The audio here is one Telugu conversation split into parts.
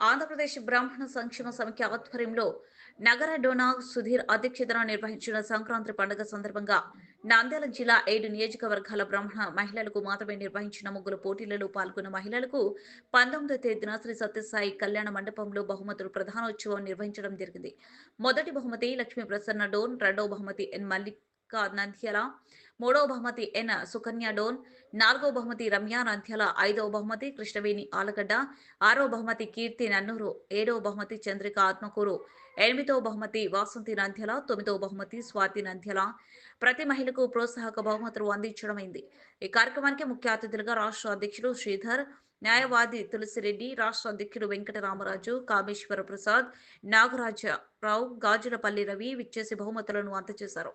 ఆంధ్రప్రదేశ్ బ్రాహ్మణ సంక్షేమ సమితి ఆధ్వర్యంలో నగర డోనా సుధీర్ అధ్యక్షతన నిర్వహించిన సంక్రాంతి పండుగ సందర్భంగా నంద్యాల జిల్లా 7 నియోజకవర్గాల బ్రాహ్మణ మహిళలకు మాత్రమే నిర్వహించిన ముగ్గుల పోటీలలో పాల్గొన్న మహిళలకు 19వ తేదీన శ్రీ సత్యసాయి కళ్యాణ మండపంలో బహుమతులు ప్రధానోత్సవం నిర్వహించడం జరిగింది. మొదటి బహుమతి లక్ష్మీ ప్రసన్న డోన్, రెండవ బహుమతి ఎన్ మల్లిక నంద్యాల, మూడవ బహుమతి ఎన్ సుకన్య డోన్, నాలుగవ బహుమతి రమ్య నంద్యాల, ఐదవ బహుమతి కృష్ణవేణి ఆలగడ్డ, ఆరవ బహుమతి కీర్తి నన్నూరు, ఏడవ బహుమతి చంద్రిక ఆత్మకూరు, ఎనిమిదవ బహుమతి వాసంతి నంద్యాల, తొమ్మిదవ బహుమతి స్వాతి నంద్యాల. ప్రతి మహిళకు ప్రోత్సాహక బహుమతులు అందించడమైంది. ఈ కార్యక్రమానికి ముఖ్య అతిథులుగా రాష్ట్ర అధ్యక్షుడు శ్రీధర్, న్యాయవాది తులసిరెడ్డి, రాష్ట్ర అధ్యక్షుడు వెంకటరామరాజు, కామేశ్వర ప్రసాద్, నాగరాజరావు, గాజులపల్లి రవి విచ్చేసి బహుమతులను అందజేశారు.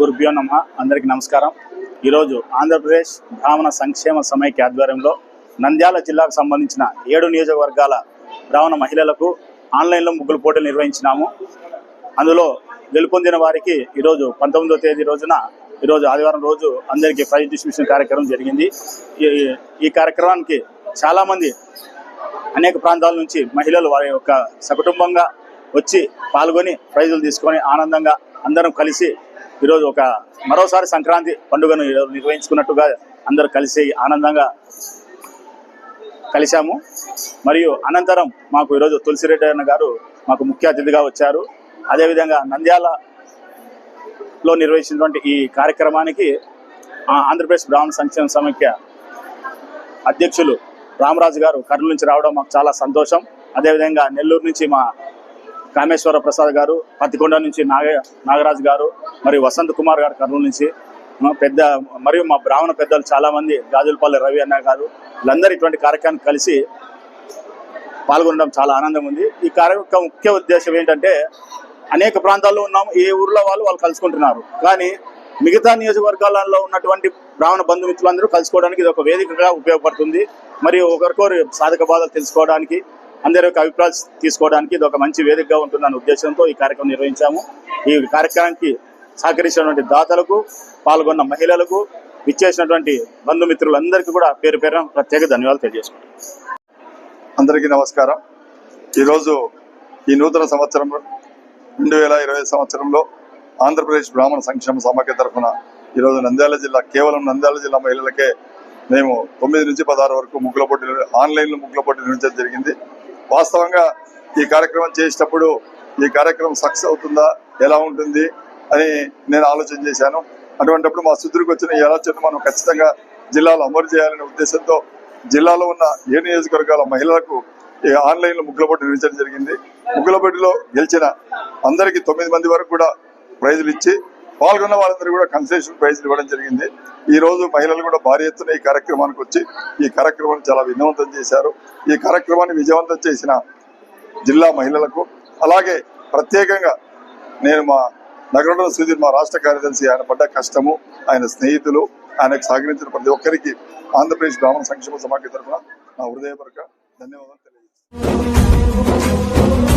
గురుభ్యో నమః. అందరికీ నమస్కారం. ఈరోజు ఆంధ్రప్రదేశ్ బ్రాహ్మణ సంక్షేమ సమైక్య ఆధ్వర్యంలో నంద్యాల జిల్లాకు సంబంధించిన 7 నియోజకవర్గాల బ్రాహ్మణ మహిళలకు ఆన్లైన్లో ముగ్గుల పోటీలు నిర్వహించినాము. అందులో గెలుపొందిన వారికి ఈరోజు 19వ తేదీ రోజున ఈరోజు ఆదివారం రోజు అందరికీ ప్రైజ్ డిస్ట్రిబ్యూషన్ కార్యక్రమం జరిగింది. ఈ కార్యక్రమానికి చాలామంది అనేక ప్రాంతాల నుంచి మహిళలు వారి యొక్క సకుటుంబంగా వచ్చి పాల్గొని ప్రైజులు తీసుకొని ఆనందంగా అందరం కలిసి ఈరోజు మరోసారి సంక్రాంతి పండుగను నిర్వహించుకున్నట్టుగా అందరూ కలిసి ఆనందంగా కలిశాము. మరియు అనంతరం మాకు ఈరోజు తులసిరెడ్డి అన్న గారు మాకు ముఖ్య అతిథిగా వచ్చారు. అదేవిధంగా నంద్యాలలో నిర్వహించినటువంటి ఈ కార్యక్రమానికి ఆంధ్రప్రదేశ్ బ్రాహ్మణ సంక్షేమ సమైక్య అధ్యక్షులు రామరాజు గారు కర్నూలు నుంచి రావడం మాకు చాలా సంతోషం. అదేవిధంగా నెల్లూరు నుంచి మా కామేశ్వర ప్రసాద్ గారు, పత్తికొండ నుంచి నాగరాజు గారు, మరియు వసంత్ కుమార్ గారు కర్నూలు నుంచి మరియు మా బ్రాహ్మణ పెద్దలు చాలామంది, గాజులపల్లి రవి అన్న గారు, వీళ్ళందరూ ఇటువంటి కార్యక్రమానికి కలిసి పాల్గొనడం చాలా ఆనందం ఉంది. ఈ కార్యక్రమం ముఖ్య ఉద్దేశం ఏంటంటే అనేక ప్రాంతాల్లో ఉన్నాము, ఏ ఊర్లో వాళ్ళు కలుసుకుంటున్నారు. కానీ మిగతా నియోజకవర్గాలలో ఉన్నటువంటి బ్రాహ్మణ బంధుమిత్రులందరూ కలుసుకోవడానికి ఇది ఒక వేదికగా ఉపయోగపడుతుంది. మరియు ఒకరికొకరు సాధక బాధలు తెలుసుకోవడానికి, అందరి యొక్క అభిప్రాయాలు తీసుకోవడానికి ఇది ఒక మంచి వేదికగా ఉంటుందన్న ఉద్దేశంతో ఈ కార్యక్రమం నిర్వహించాము. ఈ కార్యక్రమానికి సహకరించినటువంటి దాతలకు, పాల్గొన్న మహిళలకు, విచ్చేసినటువంటి బంధుమిత్రులందరికీ కూడా పేరు పేరున ప్రత్యేక ధన్యవాదాలు తెలియజేసుకుంటాం. అందరికీ నమస్కారం. ఈరోజు ఈ నూతన సంవత్సరం 2020 సంవత్సరంలో ఆంధ్రప్రదేశ్ బ్రాహ్మణ సంక్షేమ సమైక్య తరఫున ఈరోజు నంద్యాల జిల్లా, కేవలం నంద్యాల జిల్లా మహిళలకే మేము 9 నుంచి 16 వరకు ముగ్గుల పోటీలు, ఆన్లైన్లో ముగ్గుల పోటీలు నిర్వహించడం జరిగింది. వాస్తవంగా ఈ కార్యక్రమం చేసేటప్పుడు ఈ కార్యక్రమం సక్సెస్ అవుతుందా, ఎలా ఉంటుంది అని నేను ఆలోచన చేశాను. అటువంటిప్పుడు మా సుదూరికి వచ్చిన ఈ ఆలోచన మనం ఖచ్చితంగా జిల్లాలో అమలు చేయాలనే ఉద్దేశంతో జిల్లాలో ఉన్న 7 నియోజకవర్గాల మహిళలకు ఈ ఆన్లైన్లో ముగ్గుల పోటీ నిర్వహించడం జరిగింది. ముగ్గుల పోటీలో గెలిచిన అందరికీ 9 మంది వరకు కూడా ప్రైజులు ఇచ్చి, పాల్గొన్న వాళ్ళందరూ కూడా కన్సెషన్ ప్రైజులు ఇవ్వడం జరిగింది. ఈ రోజు మహిళలు కూడా భారీ ఎత్తున ఈ కార్యక్రమానికి వచ్చి ఈ కార్యక్రమాన్ని చాలా విజయవంతం చేశారు. ఈ కార్యక్రమాన్ని విజయవంతం చేసిన జిల్లా మహిళలకు, అలాగే ప్రత్యేకంగా నేను మా నగరంలో సుధీర్, మా రాష్ట్ర కార్యదర్శి, ఆయన పడ్డ కష్టము, ఆయన స్నేహితులు, ఆయనకు సహకరించిన ప్రతి ఒక్కరికి ఆంధ్రప్రదేశ్ బ్రాహ్మణ సంక్షేమ సమైక్య తరఫున నా హృదయపూర్వక ధన్యవాదాలు తెలియజేస్తున్నాను.